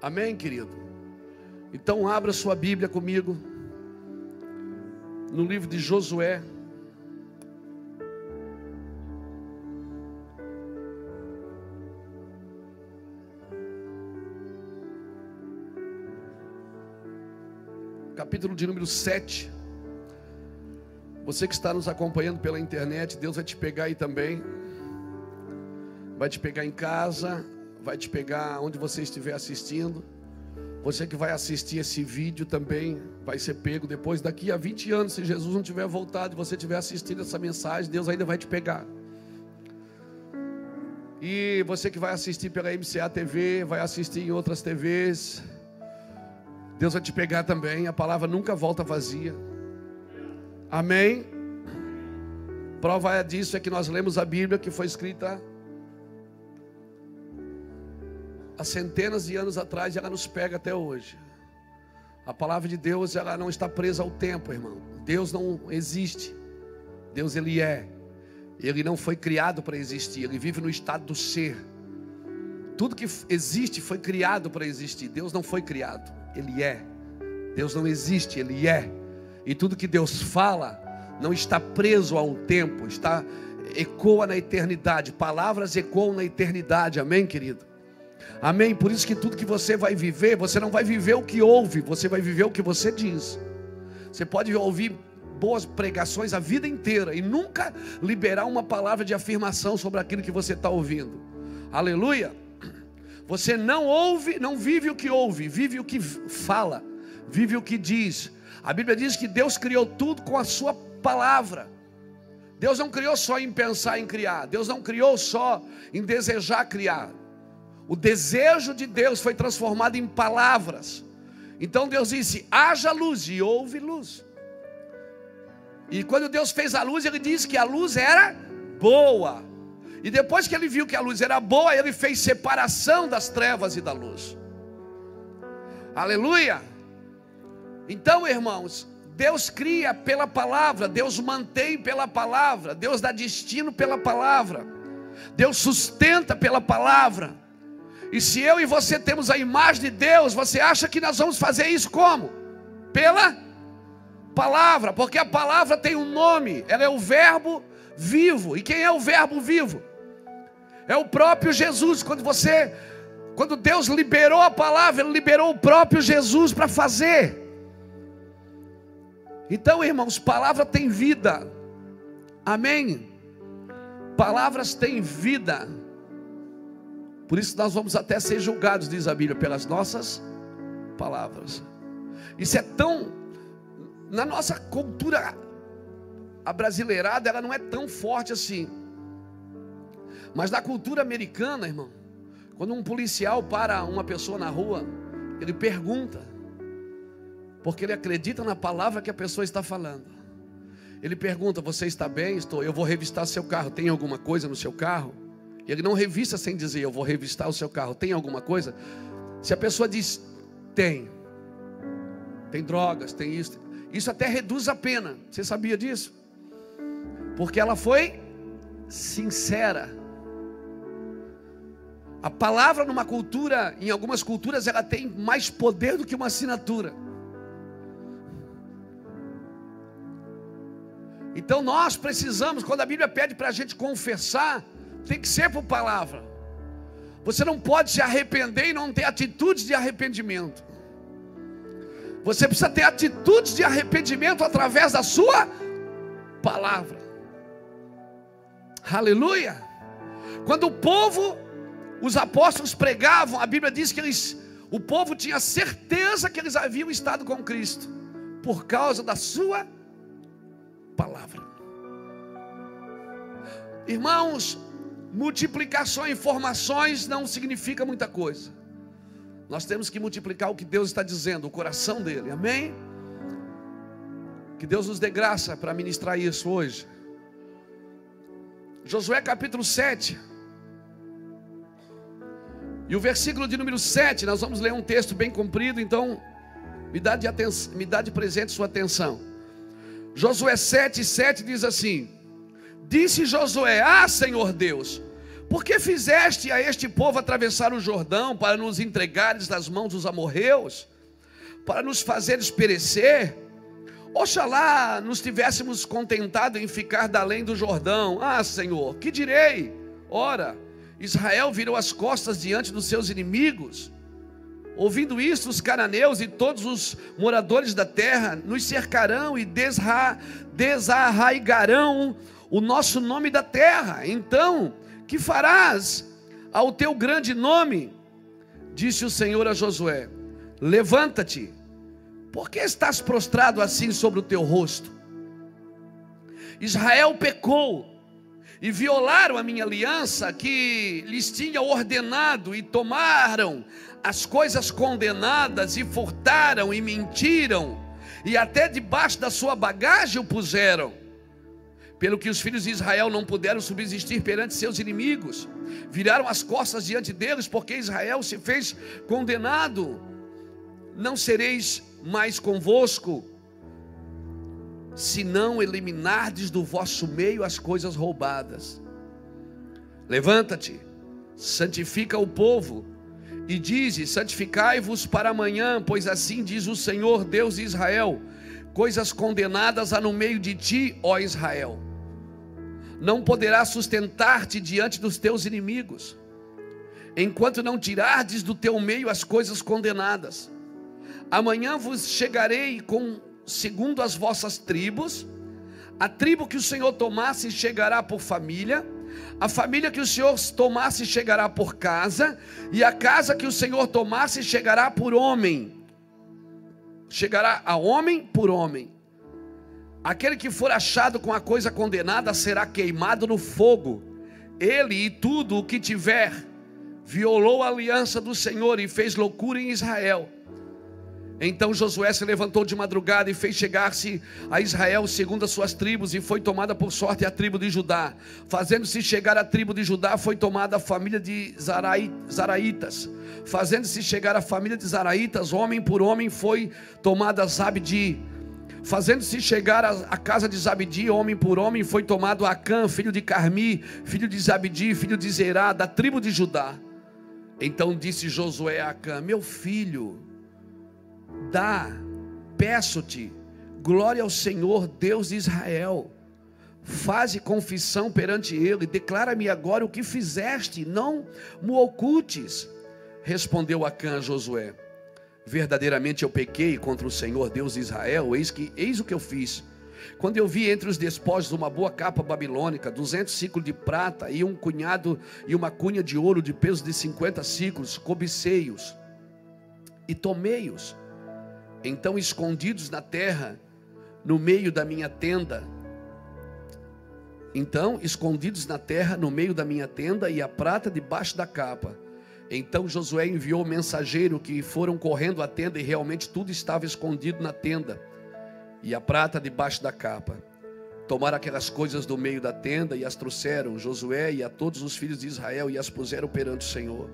Amém, querido? Então abra sua Bíblia comigo no livro de Josué. Capítulo de número 7. Você que está nos acompanhando pela internet, Deus vai te pegar aí também. Vai te pegar em casa, vai te pegar onde você estiver assistindo. Você que vai assistir esse vídeo também vai ser pego depois, daqui a 20 anos, se Jesus não tiver voltado e você estiver assistindo essa mensagem, Deus ainda vai te pegar. E você que vai assistir pela MCA TV, vai assistir em outras TVs, Deus vai te pegar também. A palavra nunca volta vazia. Amém? Prova disso é que nós lemos a Bíblia, que foi escrita há centenas de anos atrás, e ela nos pega até hoje. A palavra de Deus, ela não está presa ao tempo, irmão. Deus não existe. Deus, Ele é. Ele não foi criado para existir. Ele vive no estado do ser. Tudo que existe foi criado para existir. Deus não foi criado, Ele é. Deus não existe, Ele é. E tudo que Deus fala não está preso a um tempo, ecoa na eternidade. Palavras ecoam na eternidade. Amém, querido? Amém? Por isso que tudo que você vai viver, você não vai viver o que ouve, você vai viver o que você diz. Você pode ouvir boas pregações a vida inteira e nunca liberar uma palavra de afirmação sobre aquilo que você está ouvindo. Aleluia! Você não ouve, não vive o que ouve, vive o que fala, vive o que diz. A Bíblia diz que Deus criou tudo com a sua palavra. Deus não criou só em pensar em criar. Deus não criou só em desejar criar. O desejo de Deus foi transformado em palavras. Então Deus disse: haja luz, e houve luz. E quando Deus fez a luz, Ele disse que a luz era boa. E depois que Ele viu que a luz era boa, Ele fez separação das trevas e da luz. Aleluia! Então, irmãos, Deus cria pela palavra, Deus mantém pela palavra, Deus dá destino pela palavra, Deus sustenta pela palavra. E se eu e você temos a imagem de Deus, você acha que nós vamos fazer isso como? Pela palavra, porque a palavra tem um nome, ela é o verbo vivo. E quem é o verbo vivo? É o próprio Jesus. Quando Deus liberou a palavra, Ele liberou o próprio Jesus para fazer. Então, irmãos, palavra tem vida. Amém? Palavras têm vida. Por isso nós vamos até ser julgados, diz a Bíblia, pelas nossas palavras. Isso é tão... Na nossa cultura abrasileirada, ela não é tão forte assim. Mas na cultura americana, irmão, quando um policial para uma pessoa na rua, ele pergunta, porque ele acredita na palavra que a pessoa está falando. Ele pergunta: você está bem? Estou. Eu vou revistar seu carro. Tem alguma coisa no seu carro? Ele não revista sem dizer: eu vou revistar o seu carro. Tem alguma coisa? Se a pessoa diz: tem drogas, tem isso. Isso até reduz a pena. Você sabia disso? Porque ela foi sincera. A palavra numa cultura, em algumas culturas, ela tem mais poder do que uma assinatura. Então nós precisamos, quando a Bíblia pede para a gente confessar, tem que ser por palavra. Você não pode se arrepender e não ter atitudes de arrependimento. Você precisa ter atitudes de arrependimento através da sua palavra. Aleluia! Quando os apóstolos pregavam, a Bíblia diz que o povo tinha certeza que eles haviam estado com Cristo, por causa da sua palavra. Irmãos, multiplicação, informações não significa muita coisa. Nós temos que multiplicar o que Deus está dizendo, o coração dele, amém? Que Deus nos dê graça para ministrar isso hoje. Josué capítulo 7, e o versículo de número 7, nós vamos ler um texto bem comprido, então me dá de presente sua atenção. Josué 7:7 diz assim: disse Josué: ah, Senhor Deus, Por que fizeste a este povo atravessar o Jordão para nos entregares nas mãos dos amorreus, para nos fazeres perecer? Oxalá nos tivéssemos contentado em ficar da além do Jordão. Ah, Senhor, que direi? Ora, Israel virou as costas diante dos seus inimigos. Ouvindo isto, os cananeus e todos os moradores da terra nos cercarão e desarraigarão o nosso nome da terra. Então, que farás ao teu grande nome? Disse o Senhor a Josué: levanta-te. Por que estás prostrado assim sobre o teu rosto? Israel pecou e violaram a minha aliança que lhes tinha ordenado, e tomaram as coisas condenadas, e furtaram e mentiram, e até debaixo da sua bagagem o puseram. Pelo que os filhos de Israel não puderam subsistir perante seus inimigos, viraram as costas diante deles, porque Israel se fez condenado. Não sereis mais convosco, se não eliminardes do vosso meio as coisas roubadas. Levanta-te, santifica o povo, e dize: santificai-vos para amanhã, pois assim diz o Senhor Deus de Israel: coisas condenadas há no meio de ti, ó Israel. Não poderás sustentar-te diante dos teus inimigos, enquanto não tirardes do teu meio as coisas condenadas. Amanhã vos chegarei segundo as vossas tribos. A tribo que o Senhor tomasse chegará por família, a família que o Senhor tomasse chegará por casa, e a casa que o Senhor tomasse chegará por homem. Chegará a homem por homem. Aquele que for achado com a coisa condenada será queimado no fogo. Ele e tudo o que tiver violou a aliança do Senhor e fez loucura em Israel. Então Josué se levantou de madrugada e fez chegar-se a Israel segundo as suas tribos, e foi tomada por sorte a tribo de Judá. Fazendo-se chegar a tribo de Judá, foi tomada a família de Zaraitas. Fazendo-se chegar a família de Zaraitas, homem por homem, foi tomada Zabdi. Fazendo-se chegar a casa de Zabdi, homem por homem, foi tomado Acã, filho de Carmi, filho de Zabdi, filho de Zerá, da tribo de Judá. Então disse Josué a Acã: meu filho, peço-te, glória ao Senhor Deus de Israel. Faze confissão perante ele, declara-me agora o que fizeste, não me ocultes. Respondeu Acã a Josué: verdadeiramente eu pequei contra o Senhor Deus de Israel. Eis o que eu fiz. Quando eu vi entre os despojos uma boa capa babilônica, 200 ciclos de prata e um cunhado e uma cunha de ouro de peso de 50 ciclos, cobicei-os e tomei-os. Então, escondidos na terra, no meio da minha tenda, e a prata debaixo da capa. Então Josué enviou o mensageiro, que foram correndo à tenda, e realmente tudo estava escondido na tenda, e a prata debaixo da capa. Tomaram aquelas coisas do meio da tenda e as trouxeram Josué e a todos os filhos de Israel, e as puseram perante o Senhor.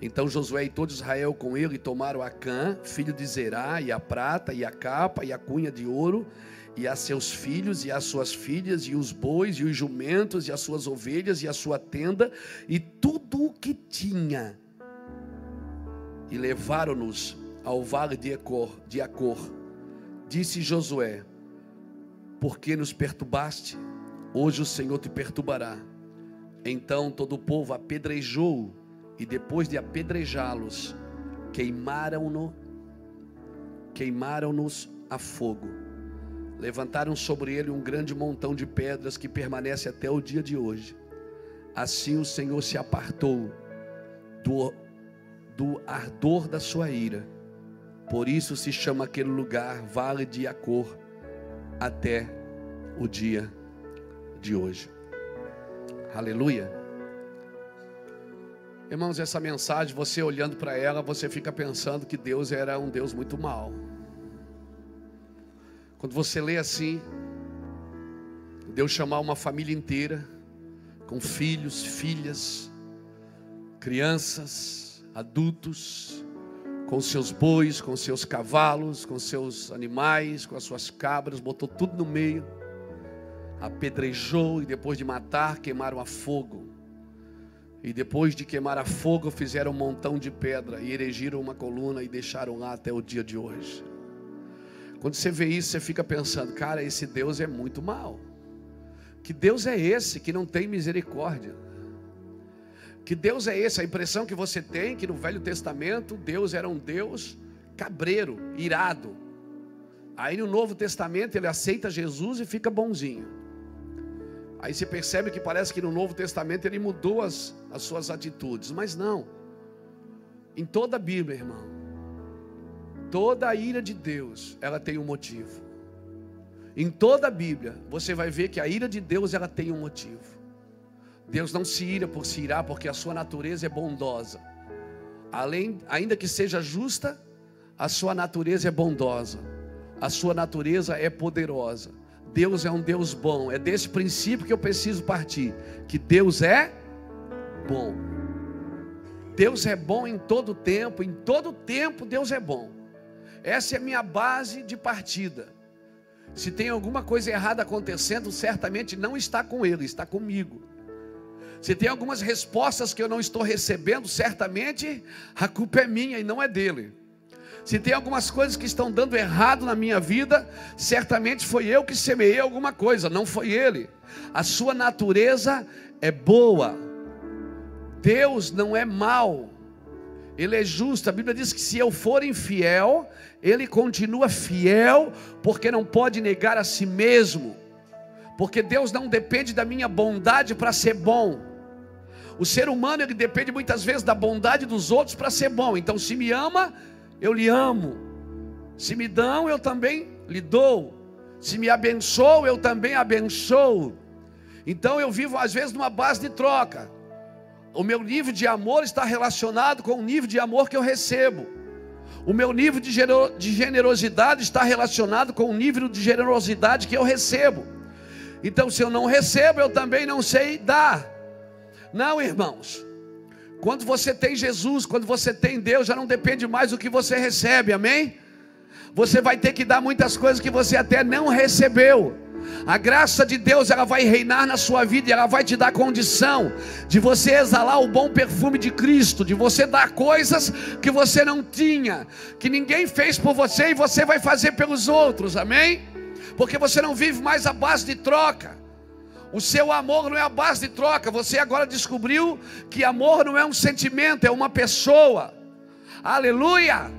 Então Josué e todo Israel com ele tomaram Acã, filho de Zerá, e a prata, e a capa, e a cunha de ouro, e a seus filhos, e as suas filhas, e os bois, e os jumentos, e as suas ovelhas, e a sua tenda, e tudo o que tinha, e levaram-nos ao vale de Acor. Disse Josué: por que nos perturbaste? Hoje o Senhor te perturbará. Então todo o povo apedrejou, e depois de apedrejá-los, queimaram-nos a fogo. Levantaram sobre ele um grande montão de pedras, que permanece até o dia de hoje. Assim o Senhor se apartou do ardor da sua ira. Por isso se chama aquele lugar Vale de Acor até o dia de hoje. Aleluia. Irmãos, essa mensagem, você olhando para ela, você fica pensando que Deus era um Deus muito mau. Quando você lê assim, Deus chamar uma família inteira, com filhos, filhas, crianças, adultos, com seus bois, com seus cavalos, com seus animais, com as suas cabras, botou tudo no meio, apedrejou, e depois de matar, queimaram a fogo. E depois de queimar a fogo, fizeram um montão de pedra e erigiram uma coluna e deixaram lá até o dia de hoje. Quando você vê isso, você fica pensando, cara, esse Deus é muito mau. Que Deus é esse que não tem misericórdia? Que Deus é esse? A impressão que você tem que no Velho Testamento Deus era um Deus cabreiro, irado. Aí no Novo Testamento ele aceita Jesus e fica bonzinho. Aí você percebe que parece que no Novo Testamento ele mudou as suas atitudes. Mas não. Em toda a Bíblia, irmão, toda a ira de Deus, ela tem um motivo. Em toda a Bíblia, você vai ver que a ira de Deus, ela tem um motivo. Deus não se ira por se irar, porque a sua natureza é bondosa. Ainda que seja justa, a sua natureza é bondosa. A sua natureza é poderosa. Deus é um Deus bom. É desse princípio que eu preciso partir, que Deus é bom. Deus é bom em todo tempo Deus é bom. Essa é a minha base de partida. Se tem alguma coisa errada acontecendo, certamente não está com Ele, está comigo. Se tem algumas respostas que eu não estou recebendo, certamente a culpa é minha e não é dele. Se tem algumas coisas que estão dando errado na minha vida, certamente foi eu que semeei alguma coisa, não foi ele. A sua natureza é boa. Deus não é mau. Ele é justo. A Bíblia diz que se eu for infiel, Ele continua fiel, porque não pode negar a si mesmo. Porque Deus não depende da minha bondade para ser bom. O ser humano, ele depende muitas vezes da bondade dos outros para ser bom. Então se me ama, eu lhe amo. Se me dão, eu também lhe dou. Se me abençoo, eu também abençoo. Então eu vivo às vezes numa base de troca. O meu nível de amor está relacionado com o nível de amor que eu recebo. O meu nível de generosidade está relacionado com o nível de generosidade que eu recebo. Então se eu não recebo, eu também não sei dar. Não, irmãos, quando você tem Jesus, quando você tem Deus, já não depende mais do que você recebe, amém? Você vai ter que dar muitas coisas que você até não recebeu. A graça de Deus, ela vai reinar na sua vida e ela vai te dar condição de você exalar o bom perfume de Cristo, de você dar coisas que você não tinha, que ninguém fez por você e você vai fazer pelos outros, amém? Porque você não vive mais à base de troca. O seu amor não é a base de troca. Você agora descobriu que amor não é um sentimento, é uma pessoa. Aleluia!